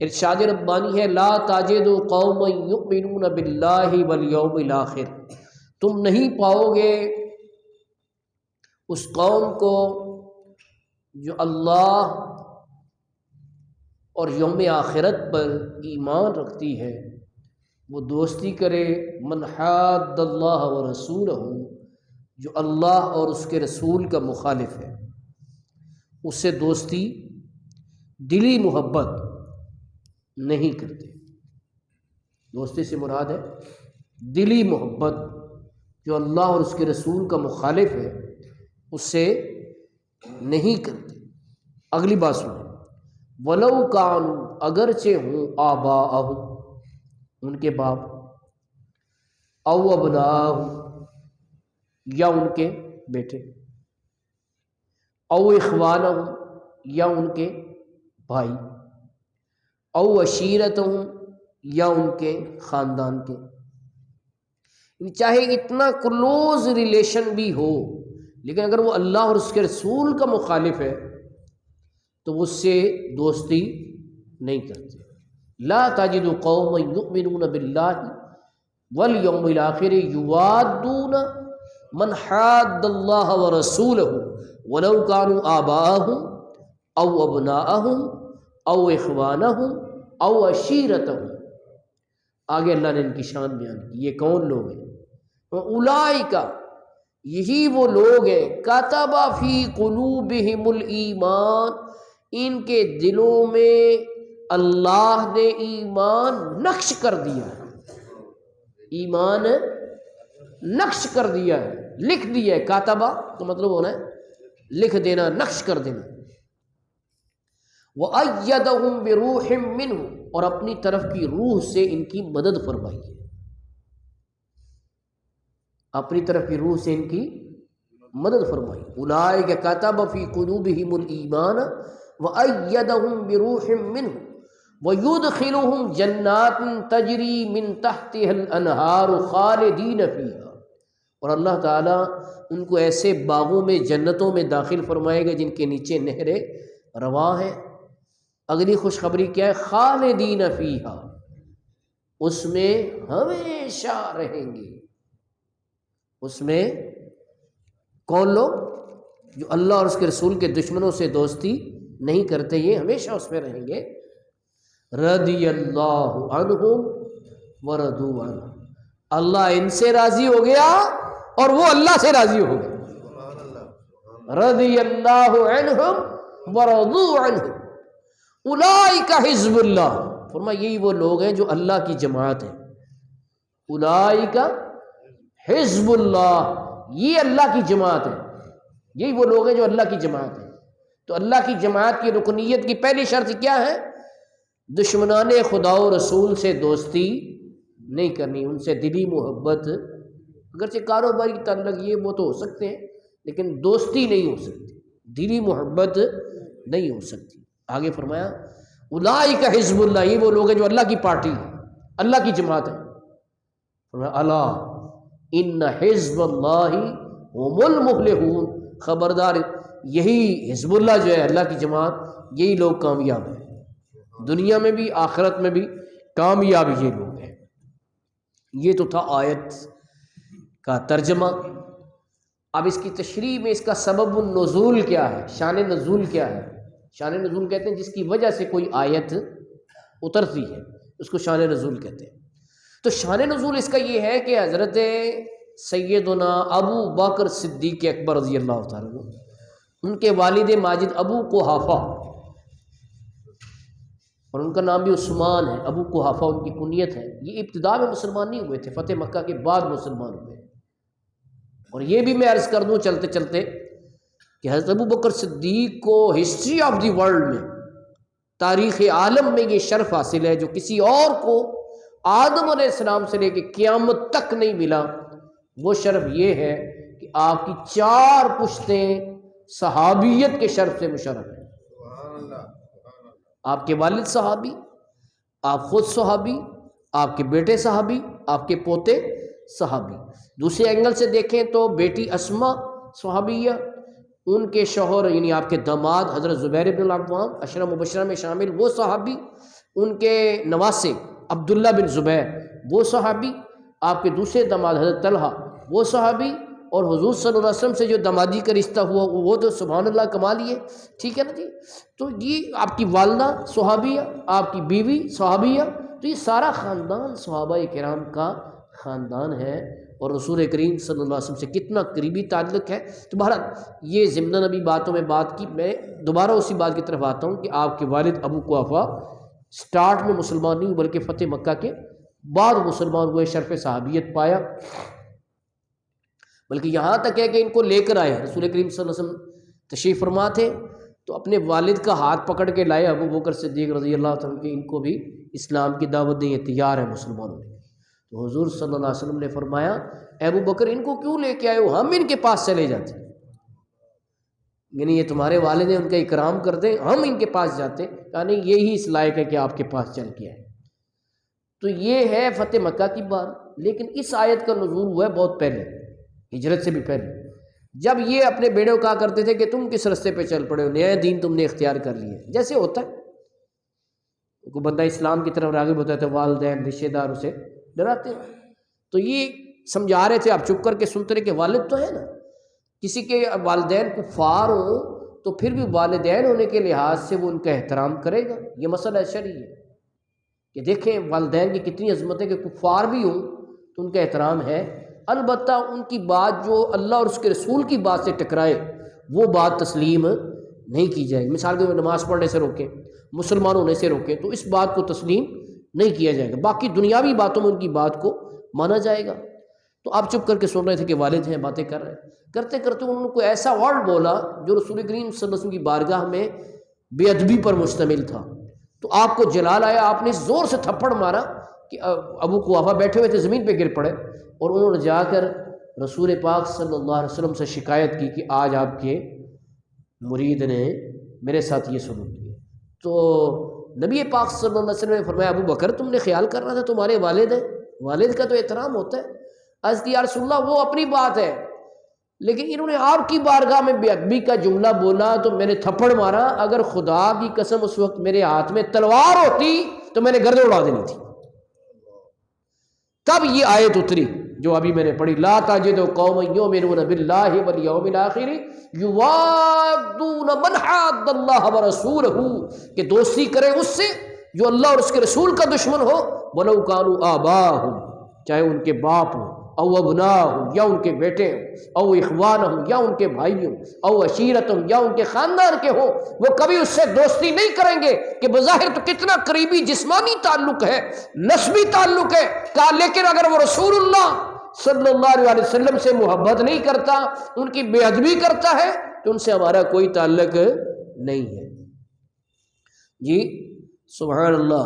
ارشاد ربانی ہے لا تجدوا قوما یؤمنون باللہ والیوم الآخر، تم نہیں پاؤ گے اس قوم کو جو اللہ اور یوم آخرت پر ایمان رکھتی ہے، وہ دوستی کرے من حاد اللہ ورسولہ، جو اللہ اور اس کے رسول کا مخالف ہے، اس سے دوستی دلی محبت نہیں کرتے۔ دوستی سے مراد ہے دلی محبت، جو اللہ اور اس کے رسول کا مخالف ہے اس سے نہیں کرتے۔ اگلی بات سنیں، وَلَوْ كَانُوا، اگرچہ ہوں آباءہم، ان کے باپ، او ابناءہم، یا ان کے بیٹے، او اخوانہم، یا ان کے بھائی، او عشیرتہم، یا ان کے خاندان کے، چاہے اتنا کلوز ریلیشن بھی ہو، لیکن اگر وہ اللہ اور اس کے رسول کا مخالف ہے تو وہ اس سے دوستی نہیں کرتے۔ لا تجد قوما یؤمنون باللہ والیوم الآخر یوادون من حاد اللہ ورسولہ ولو كانوا آباءہم او ابناءہم او اخوانہم او عشیرتہم۔ آگے اللہ نے ان کی شان بیان کی، یہ کون لوگ ہیں؟ اولئک، یہی وہ لوگ ہیں، کتب فی قلوبہم الایمان، ان کے دلوں میں اللہ نے ایمان نقش کر دیا ہے، ایمان نقش کر دیا ہے، لکھ دیا ہے۔ کاتبہ کا مطلب ہونا ہے لکھ دینا، نقش کر دینا۔ وَأَيَّدَهُمْ بِرُوحٍ مِّنْهُ، اور اپنی طرف کی روح سے ان کی مدد فرمائی ہے، اپنی طرف کی روح سے ان کی مدد فرمائی۔ اولئک کتب فی قلوبہم الایمان وَأَيَّدَهُمْ بِرُوحٍ مِّنْهُ وَيُدْخِلُهُمْ جَنَّاتٍ تَجْرِي مِنْ تَحْتِهَا الْأَنْهَارُ خَالِدِينَ فِيهَا، اور اللہ تعالیٰ ان کو ایسے باغوں میں، جنتوں میں داخل فرمائے گا جن کے نیچے نہریں رواں ہیں۔ اگلی خوشخبری کیا ہے؟ خالدین فیہا، اس میں ہمیشہ رہیں گے۔ اس میں کون لوگ؟ جو اللہ اور اس کے رسول کے دشمنوں سے دوستی نہیں کرتے، یہ ہمیشہ اس میں رہیں گے۔ رضی اللہ عنہم ورضوا عنہ، اللہ ان سے راضی ہو گیا اور وہ اللہ سے راضی ہو گئے۔ رضی اللہ عنہم ورضوا عنہ اولئک حزب اللہ، فرمایا یہی وہ لوگ ہیں جو اللہ کی جماعت ہیں۔ اولئک حزب اللہ، یہ اللہ کی جماعت ہے، یہی وہ لوگ ہیں جو اللہ کی جماعت ہیں۔ تو اللہ کی جماعت کی رکنیت کی پہلی شرط کیا ہے؟ دشمنان خدا و رسول سے دوستی نہیں کرنی، ان سے دلی محبت، اگرچہ کاروباری تعلق یہ وہ تو ہو سکتے ہیں لیکن دوستی نہیں ہو سکتی، دلی محبت نہیں ہو سکتی۔ آگے فرمایا اولئک حزب اللہ، یہ وہ لوگ ہیں جو اللہ کی پارٹی ہے، اللہ کی جماعت ہے۔ فرمایا الا ان حزب اللہ هم المفلحون، خبردار یہی حزب اللہ جو ہے، اللہ کی جماعت، یہی لوگ کامیاب ہیں، دنیا میں بھی آخرت میں بھی کامیاب یہ لوگ ہیں۔ یہ تو تھا آیت کا ترجمہ۔ اب اس کی تشریح میں اس کا سبب النزول کیا ہے، شان نزول کیا ہے؟ شان نزول کہتے ہیں جس کی وجہ سے کوئی آیت اترتی ہے، اس کو شان نزول کہتے ہیں۔ تو شان نزول اس کا یہ ہے کہ حضرت سیدنا ابو بکر صدیق اکبر رضی اللہ تعالیٰ عنہ، ان کے والد ماجد ابو قحافہ، اور ان کا نام بھی عثمان ہے، ابو قحافہ ان کی کنیت ہے، یہ ابتدا میں مسلمان نہیں ہوئے تھے، فتح مکہ کے بعد مسلمان ہوئے۔ اور یہ بھی میں عرض کر دوں چلتے چلتے کہ حضرت ابو بکر صدیق کو ہسٹری آف دی ورلڈ میں، تاریخ عالم میں یہ شرف حاصل ہے جو کسی اور کو آدم علیہ السلام سے لے کے قیامت تک نہیں ملا۔ وہ شرف یہ ہے کہ آپ کی 4 پشتیں صحابیت کے شرف سے مشرف ہیں۔ آپ کے والد صحابی، آپ خود صحابی، آپ کے بیٹے صحابی، آپ کے پوتے صحابی۔ دوسرے اینگل سے دیکھیں تو بیٹی اسما صحابیہ، ان کے شوہر یعنی آپ کے داماد حضرت زبیر بن العوام 10 مبشرہ میں شامل وہ صحابی، ان کے نواسے عبداللہ بن زبیر وہ صحابی، آپ کے دوسرے داماد حضرت طلحہ وہ صحابی، اور حضور صلی اللہ علیہ وسلم سے جو دامادی کا رشتہ ہوا وہ تو سبحان اللہ کمال ہی ہے، ٹھیک ہے نا جی۔ تو یہ آپ کی والدہ صحابیہ، آپ کی بیوی صحابیہ، تو یہ سارا خاندان صحابہ کرام کا خاندان ہے، اور رسول کریم صلی اللہ علیہ وسلم سے کتنا قریبی تعلق ہے۔ تو بہرحال یہ ضمناً ابھی باتوں میں بات کی، میں دوبارہ اسی بات کی طرف آتا ہوں کہ آپ کے والد ابو قحافہ سٹارٹ میں مسلمان نہیں بلکہ فتح مکہ کے بعد مسلمان ہوئے، شرف صحابیت پایا، بلکہ یہاں تک ہے کہ ان کو لے کر آئے رسول کریم صلی اللہ علیہ وسلم تشریف فرما تھے تو اپنے والد کا ہاتھ پکڑ کے لائے ابو بکر صدیق رضی اللہ عنہ کہ ان کو بھی اسلام کی دعوت دیں، یہ تیار ہے مسلمانوں نے۔ تو حضور صلی اللہ علیہ وسلم نے فرمایا اے ابو بکر ان کو کیوں لے کے آئے ہو، ہم ان کے پاس چلے جاتے، یعنی یہ تمہارے والد ہیں ان کا اکرام کرتے، ہم ان کے پاس جاتے، یعنی یہی اس لائق ہے کہ آپ کے پاس چل کے آئے۔ تو یہ ہے فتح مکہ کی بات، لیکن اس آیت کا نزول ہوا ہے بہت پہلے، ہجرت سے بھی پہلے، جب یہ اپنے بیڑے کو کہا کرتے تھے کہ تم کس رستے پہ چل پڑے ہو، نیا دین تم نے اختیار کر لیا، جیسے ہوتا ہے کوئی بندہ اسلام کی طرف راغب ہوتا ہے تو والدین رشتہ دار اسے ڈراتے ہیں۔ تو یہ سمجھا رہے تھے، آپ چپ کر کے سنتے رہے کہ والد تو ہے نا، کسی کے والدین کفار ہوں تو پھر بھی والدین ہونے کے لحاظ سے وہ ان کا احترام کرے گا، یہ مسئلہ شرعی ہے کہ دیکھیں والدین کی کتنی عظمت ہے کہ کفار بھی ہوں تو ان کا احترام ہے، البتہ ان کی بات جو اللہ اور اس کے رسول کی بات سے ٹکرائے وہ بات تسلیم نہیں کی جائے گی۔ مثال کے طور پر نماز پڑھنے سے روکیں، مسلمان ہونے سے روکیں تو اس بات کو تسلیم نہیں کیا جائے گا، باقی دنیاوی باتوں میں ان کی بات کو مانا جائے گا۔ تو آپ چپ کر کے سن رہے تھے کہ والد ہیں، باتیں کر رہے ہیں، کرتے کرتے انہوں نے کوئی ایسا ورڈ بولا جو رسول کریم صلی اللہ علیہ وسلم کی بارگاہ میں بے ادبی پر مشتمل تھا، تو آپ کو جلال آیا، آپ نے زور سے تھپڑ مارا کہ ابو قحافہ بیٹھے ہوئے تھے زمین پہ گر پڑے، اور انہوں نے جا کر رسول پاک صلی اللہ علیہ وسلم سے شکایت کی کہ آج آپ کے مرید نے میرے ساتھ یہ سلوک کیا۔ تو نبی پاک صلی اللہ علیہ وسلم نے فرمایا ابو بکر تم نے خیال کرنا تھا تمہارے والد ہیں، والد کا تو احترام ہوتا ہے۔ عرض کی یا رسول اللہ وہ اپنی بات ہے، لیکن انہوں نے آپ کی بارگاہ میں بے ادبی کا جملہ بولا تو میں نے تھپڑ مارا، اگر خدا کی قسم اس وقت میرے ہاتھ میں تلوار ہوتی تو میں نے گردن اڑا دینی تھی۔ تب یہ آیت اتری جو ابھی میں نے پڑھی، لا تجد قوما یؤمنون باللہ والیوم الآخر یوادون من حاد اللہ ورسولہ، کہ دوستی کرے اس سے جو اللہ اور اس کے رسول کا دشمن ہو، ولو کانوا آباہم، چاہے ان کے باپ ہوں، او ابناہم یا ان کے بیٹے ہوں، او اخوانہم یا ان کے بھائی ہوں، او عشیرتہم یا ان کے خاندان کے ہوں، وہ کبھی اس سے دوستی نہیں کریں گے کہ بظاہر تو کتنا قریبی جسمانی تعلق ہے، نسبی تعلق ہے، کہا لیکن اگر وہ رسول اللہ صلی اللہ علیہ وسلم سے محبت نہیں کرتا، ان کی بے ادبی کرتا ہے تو ان سے ہمارا کوئی تعلق نہیں ہے۔ جی سبحان اللہ،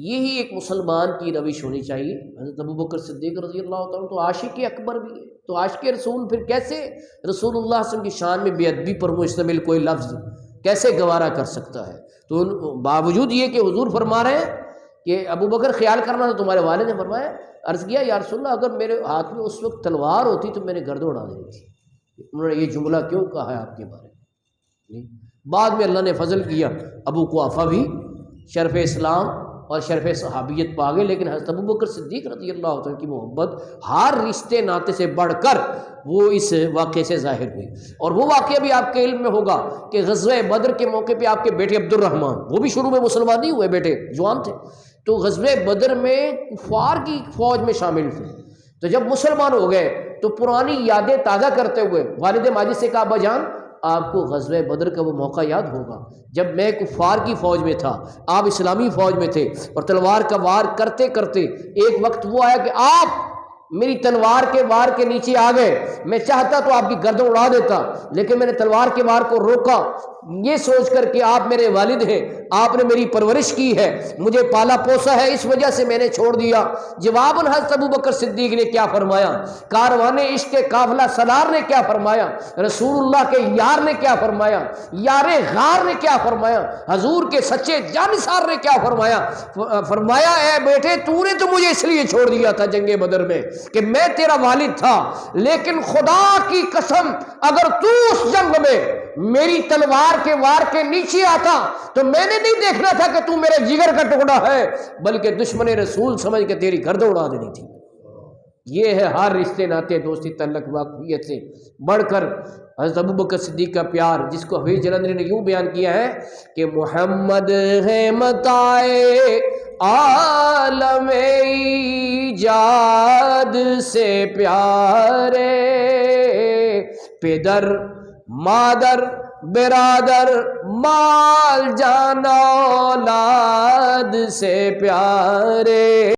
یہی ایک مسلمان کی روش ہونی چاہیے۔ حضرت ابو بکر صدیق رضی اللہ تعالیٰ تو عاشق اکبر بھی ہے، تو عاشق رسول پھر کیسے رسول اللہ صلی اللہ علیہ وسلم کی شان میں بے ادبی پر مشتمل کوئی لفظ کیسے گوارا کر سکتا ہے؟ تو باوجود یہ کہ حضور فرما رہے ہیں کہ ابو بکر خیال کرنا تھا تمہارے والد نے فرمایا، عرض کیا یا رسول اللہ اگر میرے ہاتھ میں اس وقت تلوار ہوتی تو میں نے گردن اڑا دینی تھی۔ انہوں نے یہ جملہ کیوں کہا ہے آپ کے بارے میں؟ بعد میں اللہ نے فضل کیا، ابو قحافہ بھی شرف اسلام اور شرف صحابیت پا گئے، لیکن حضرت ابو بکر صدیق رضی اللہ عنہ کی محبت ہر رشتے ناطے سے بڑھ کر وہ اس واقعے سے ظاہر ہوئی۔ اور وہ واقعہ بھی آپ کے علم میں ہوگا کہ غزوہ بدر کے موقع پہ آپ کے بیٹے عبد الرحمن، وہ بھی شروع میں مسلمان نہیں ہوئے، بیٹے جوان تھے، تو غزوہ بدر میں کفار کی فوج میں شامل تھے، تو جب مسلمان ہو گئے تو پرانی یادیں تازہ کرتے ہوئے والد ماجد سے کہا ابا جان آپ کو غزوہ بدر کا وہ موقع یاد ہوگا جب میں کفار کی فوج میں تھا، آپ اسلامی فوج میں تھے، اور تلوار کا وار کرتے کرتے ایک وقت وہ آیا کہ آپ میری تلوار کے وار کے نیچے آ گئے، میں چاہتا تو آپ کی گردن اڑا دیتا، لیکن میں نے تلوار کے وار کو روکا، یہ سوچ کر کہ آپ میرے والد ہیں، آپ نے میری پرورش کی ہے، مجھے پالا پوسا ہے، اس وجہ سے میں نے چھوڑ دیا۔ جواباً حضرت ابو بکر صدیق نے کیا فرمایا، کاروان عشق کے قافلہ سالار نے کیا فرمایا، رسول اللہ کے یار نے کیا فرمایا، یار غار نے کیا فرمایا، حضور کے سچے جانثار نے کیا فرمایا، فرمایا اے بیٹے تو نے تو مجھے اس لیے چھوڑ دیا تھا جنگ بدر میں کہ میں تیرا والد تھا، لیکن خدا کی قسم اگر تو اس جنگ میں میری تلوار کے وار کے نیچے آتا تو میں نے نہیں دیکھنا تھا کہ تو میرے جگر کا ٹکڑا ہے، بلکہ دشمن رسول سمجھ کے تیری گردن اڑا دینی تھی۔ یہ ہے ہر رشتے ناتے دوستی تعلق واقفیت سے بڑھ کر حضرت ابوبکر صدیق کا پیار، جس کو حفیظ جلندری نے یوں بیان کیا ہے کہ محمد ہے متاع عالم ایجاد سے پیارے، پدر مادر برادر مال جان اولاد سے پیارے۔